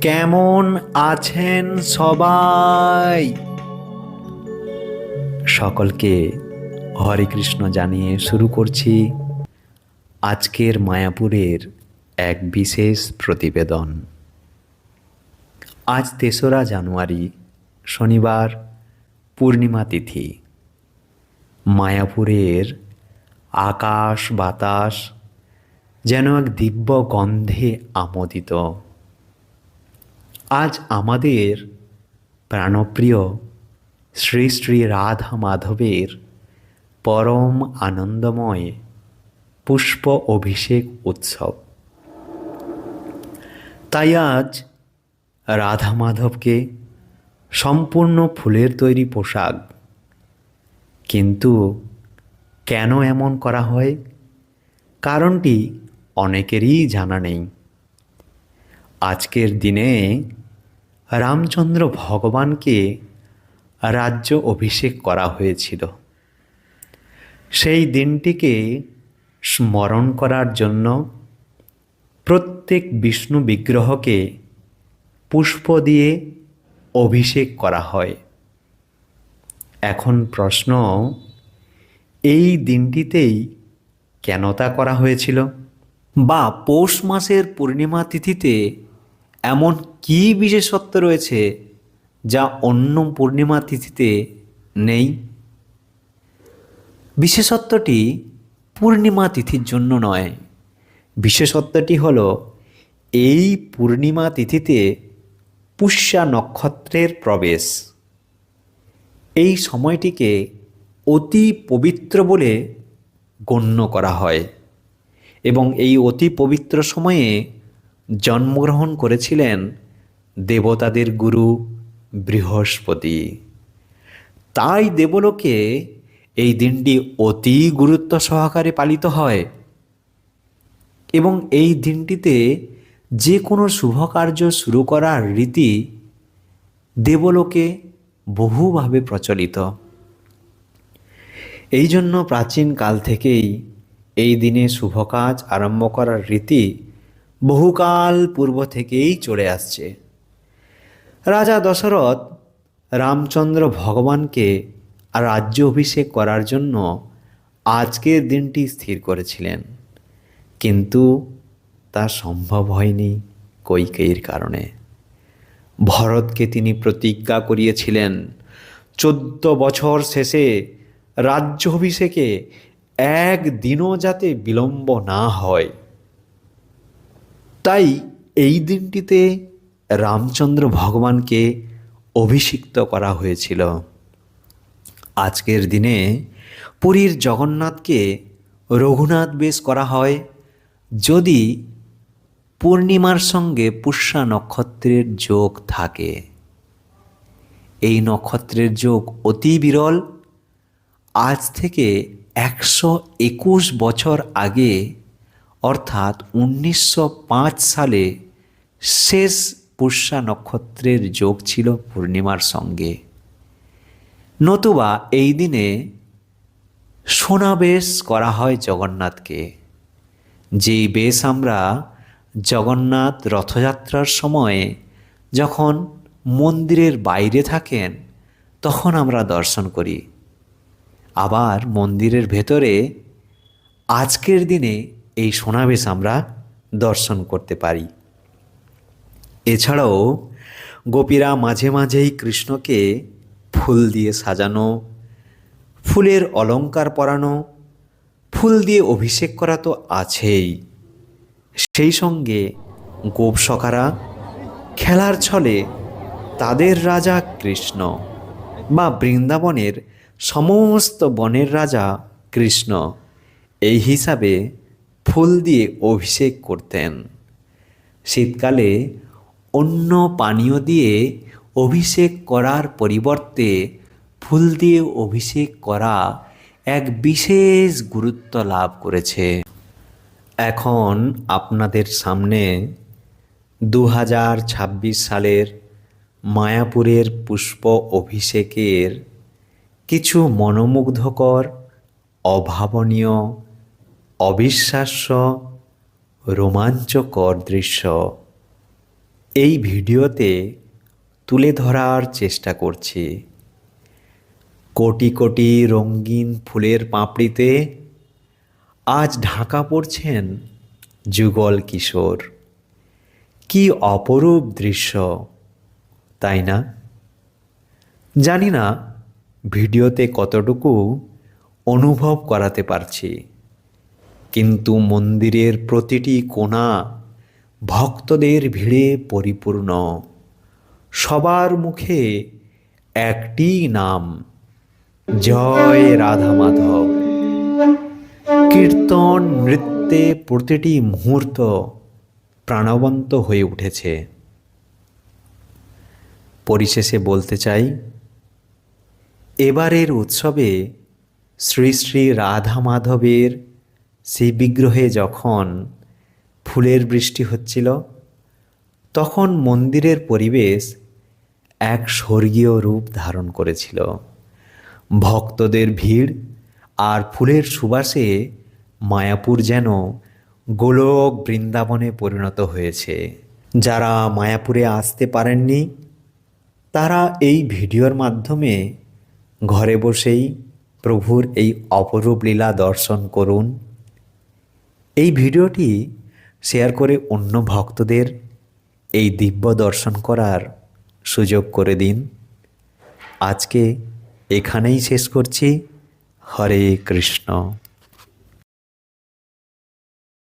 কেমন আছেন সবাই? সকলকে হরে কৃষ্ণ জানিয়ে শুরু করছি আজকের মায়াপুরের এক বিশেষ প্রতিবেদন। আজ ৩রা জানুয়ারি, শনিবার, পূর্ণিমা তিথি। মায়াপুরের আকাশ বাতাস যেন এক দিব্য গন্ধে আমোদিত। আজ আমাদের প্রাণপ্রিয় শ্রী শ্রী রাধা মাধবের পরম আনন্দময় পুষ্প অভিষেক উৎসব। তাই আজ রাধা মাধবকে সম্পূর্ণ ফুলের তৈরি পোশাক। কিন্তু কেন এমন করা হয়, কারণটি অনেকেরই জানা নেই। আজকের দিনে রামচন্দ্র ভগবানকে রাজ্য অভিষেক করা হয়েছিল। সেই দিনটিকে স্মরণ করার জন্য প্রত্যেক বিষ্ণু বিগ্রহকে পুষ্প দিয়ে অভিষেক করা হয়। এখন প্রশ্ন, এই দিনটিতেই কেন তা করা হয়েছিল? বা পৌষ মাসের পূর্ণিমা তিথিতে এমন কী বিশেষত্ব রয়েছে যা অন্য পূর্ণিমা তিথিতে নেই? বিশেষত্বটি পূর্ণিমা তিথির জন্য নয়, বিশেষত্বটি হল এই পূর্ণিমা তিথিতে পুষ্যা নক্ষত্রের প্রবেশ। এই সময়টিকে অতি পবিত্র বলে গণ্য করা হয় এবং এই অতি পবিত্র সময়ে জন্মগ্রহণ করেছিলেন দেবতাদের গুরু বৃহস্পতি। তাই দেবলোকে এই দিনটি অতি গুরুত্ব সহকারে পালিত হয় এবং এই দিনটিতে যে কোনো শুভ কার্য শুরু করার রীতি দেবলোকে বহুভাবে প্রচলিত। এই জন্য প্রাচীন কাল থেকেই এই দিনে শুভ কাজ আরম্ভ করার রীতি বহুকাল পূর্ব থেকেই চলে আসছে। রাজা দশরথ রামচন্দ্র ভগবানকে রাজ্য অভিষেক করার জন্য আজকের দিনটি স্থির করেছিলেন, কিন্তু তা সম্ভব হয়নি কইকেয়ীর কারণে। ভরতকে তিনি প্রতিজ্ঞা করিয়েছিলেন 14 বছর শেষে রাজ্য অভিষেকে একদিনও যাতে বিলম্ব না হয়। তাই এই দিনটিতে রামচন্দ্র ভগবানকে অভিষিক্ত করা হয়েছিল। আজকের দিনে পুরীর জগন্নাথকে রঘুনাথ বেশ করা হয় যদি পূর্ণিমার সঙ্গে পুষ্যা নক্ষত্রের যোগ থাকে। এই নক্ষত্রের যোগ অতি বিরল। আজ থেকে 121 বছর আগে অর্থাৎ 1905 সালে শেষ পুষ্যা নক্ষত্রের যোগ ছিল পূর্ণিমার সঙ্গে। নতুবা এই দিনে সোনাবেশ করা হয় জগন্নাথকে। যেই বেশ আমরা জগন্নাথ রথযাত্রার সময়ে যখন মন্দিরের বাইরে থাকেন তখন আমরা দর্শন করি, আবার মন্দিরের ভেতরে আজকের দিনে এই সোনাবেশ আমরা দর্শন করতে পারি। এছাড়াও গোপীরা মাঝে মাঝেই কৃষ্ণকে ফুল দিয়ে সাজানো, ফুলের অলংকার পরানো, ফুল দিয়ে অভিষেক করা তো আছেই, সেই সঙ্গে গোপসখারা খেলার ছলে তাদের রাজা কৃষ্ণ বা বৃন্দাবনের সমস্ত বনের রাজা কৃষ্ণ এই হিসাবে ফুল দিয়ে অভিষেক করতেন। শীতকালে অন্য পানীয় দিয়ে অভিষেক করার পরিবর্তে ফুল দিয়ে অভিষেক করা এক বিশেষ গুরুত্ব লাভ করেছে। এখন আপনাদের সামনে 2026 সালের মায়াপুরের পুষ্প অভিষেকের কিছু মনোমুগ্ধকর, অভাবনীয়, অবিশ্বাস্য, রোমাঞ্চকর দৃশ্য। এই ভিডিওতে তুলে ধরার চেষ্টা করছি। কোটি কোটি রঙিন ফুলের পাপড়িতে আজ ঢাকা পড়ছেন যুগল কিশোর। কি অপরূপ দৃশ্য, তাই না? জানি না ভিডিওতে কতটুকু অনুভব করাতে পারছি, কিন্তু মন্দিরের প্রতিটি কোণা ভক্তদের ভিড়ে পরিপূর্ণ। সবার মুখে একটি নাম, জয় রাধা মাধব। কীর্তন নৃত্যে প্রতিটি মুহূর্ত প্রাণবন্ত হয়ে উঠেছে। পরিশেষে বলতে চাই, এবারের উৎসবে শ্রী শ্রী রাধা মাধবের সেই বিগ্রহে যখন ফুলের বৃষ্টি হচ্ছিল, তখন মন্দিরের পরিবেশ এক স্বর্গীয় রূপ ধারণ করেছিল। ভক্তদের ভিড় আর ফুলের সুবাসে মায়াপুর যেন গোলক বৃন্দাবনে পরিণত হয়েছে। যারা মায়াপুরে আসতে পারেননি, তারা এই ভিডিওর মাধ্যমে ঘরে বসেই প্রভুর এই অপরূপ লীলা দর্শন করুন। এই ভিডিওটি শেয়ার করে অন্য ভক্তদের এই দিব্য দর্শন করার সুযোগ করে দিন। আজকে এখানেই শেষ করছি। হরে কৃষ্ণ।